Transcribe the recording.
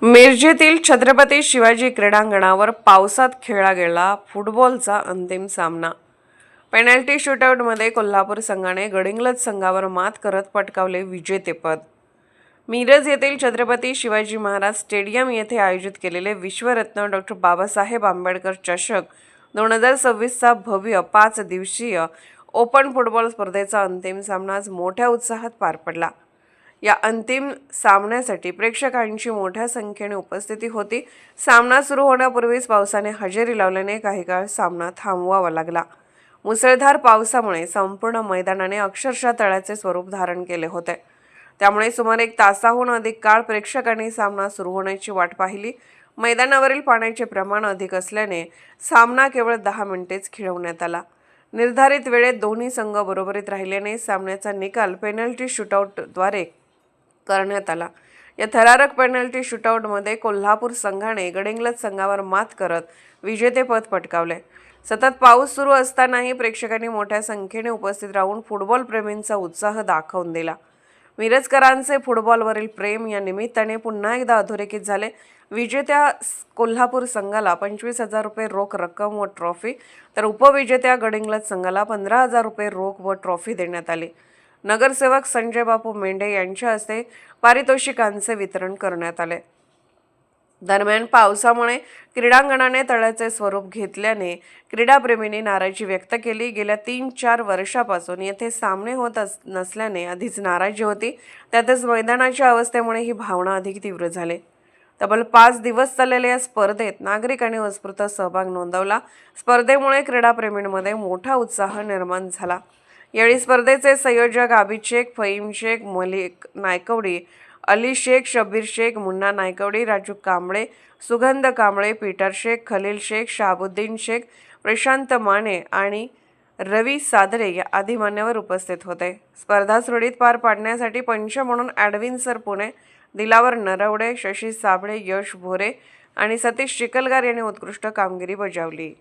मिरजेतील छत्रपती शिवाजी क्रीडांगणावर पावसात खेळला गेला फुटबॉलचा अंतिम सामना। पेनल्टी शूटआउटमध्ये कोल्हापूर संघाने गडिंग्लज संघावर मात करत पटकावले विजेतेपद। मिरज येथील छत्रपती शिवाजी महाराज स्टेडियम येथे आयोजित केलेले विश्वरत्न डॉ. बाबासाहेब आंबेडकर चषक 2026चा भव्य 5 दिवसीय ओपन फुटबॉल स्पर्धेचा अंतिम सामना आज मोठ्या उत्साहात पार पडला। या अंतिम सामन्यासाठी प्रेक्षकांची मोठ्या संख्येने उपस्थिती होती। सामना सुरू होण्यापूर्वीच पावसाने हजेरी लावल्याने काही काळ सामना थांबवावा लागला। मुसळधार पावसामुळे संपूर्ण मैदानाने अक्षरशः तळ्याचे स्वरूप धारण केले होते। त्यामुळे सुमारे 1 तासाहून अधिक काळ प्रेक्षकांनी सामना सुरू होण्याची वाट पाहिली। मैदानावरील पाण्याचे प्रमाण अधिक असल्याने सामना केवळ 10 मिनिटेच खेळवण्यात आला। निर्धारित वेळेत दोन्ही संघ बरोबरीत राहिल्याने सामन्याचा निकाल पेनल्टी शूटआउटद्वारे करण्यात आला। या थरारक पेनल्टी शूटआउटमध्ये कोल्हापूर संघाने गडिंग्लज संघावर मात करत विजेतेपद पटकावले। सतत पाऊस सुरू असतानाही प्रेक्षकांनी मोठ्या संख्येने उपस्थित राहून फुटबॉल प्रेमींचा उत्साह दाखवून दिला। मिरजकरांचे फुटबॉलवरील प्रेम या निमित्ताने पुन्हा एकदा अधोरेखित झाले। विजेत्या कोल्हापूर संघाला 25,000 रुपये रोख रक्कम व ट्रॉफी, तर उपविजेत्या गडिंग्लज संघाला 15,000 रुपये रोख व ट्रॉफी देण्यात आली। नगरसेवक संजय बापू मेंढे यांच्या हस्ते पारितोषिकांचे वितरण करण्यात आले। दरम्यान पावसामुळे क्रीडांगणाने तळ्याचे स्वरूप घेतल्याने क्रीडाप्रेमींनी नाराजी व्यक्त केली। गेल्या 3-4 वर्षापासून येथे सामने होत नसल्याने आधीच नाराजी होती, त्यातच मैदानाच्या अवस्थेमुळे ही भावना अधिक तीव्र झाली। तब्बल 5 दिवस चाललेल्या या स्पर्धेत नागरिकांनी उत्स्फूर्त सहभाग नोंदवला। स्पर्धेमुळे क्रीडाप्रेमींमध्ये मोठा उत्साह निर्माण झाला। यावेळी स्पर्धेचे संयोजक आबिद शेख, फहीम शेख, मलिक नायकवडी, अली शेख, शब्बीर शेख, मुन्ना नायकवडी, राजू कांबळे, सुगंध कांबळे, पीटर शेख, खलील शेख, शाहबुद्दीन शेख, प्रशांत माने आणि रवी सादरे या आदी मान्यवर उपस्थित होते। स्पर्धा सुरळीत पार पाडण्यासाठी पंच म्हणून ॲडविन सर पुणे, दिलावर नरवडे, शशी साबळे, यश भोरे आणि सतीश चिखलगार यांनी उत्कृष्ट कामगिरी बजावली।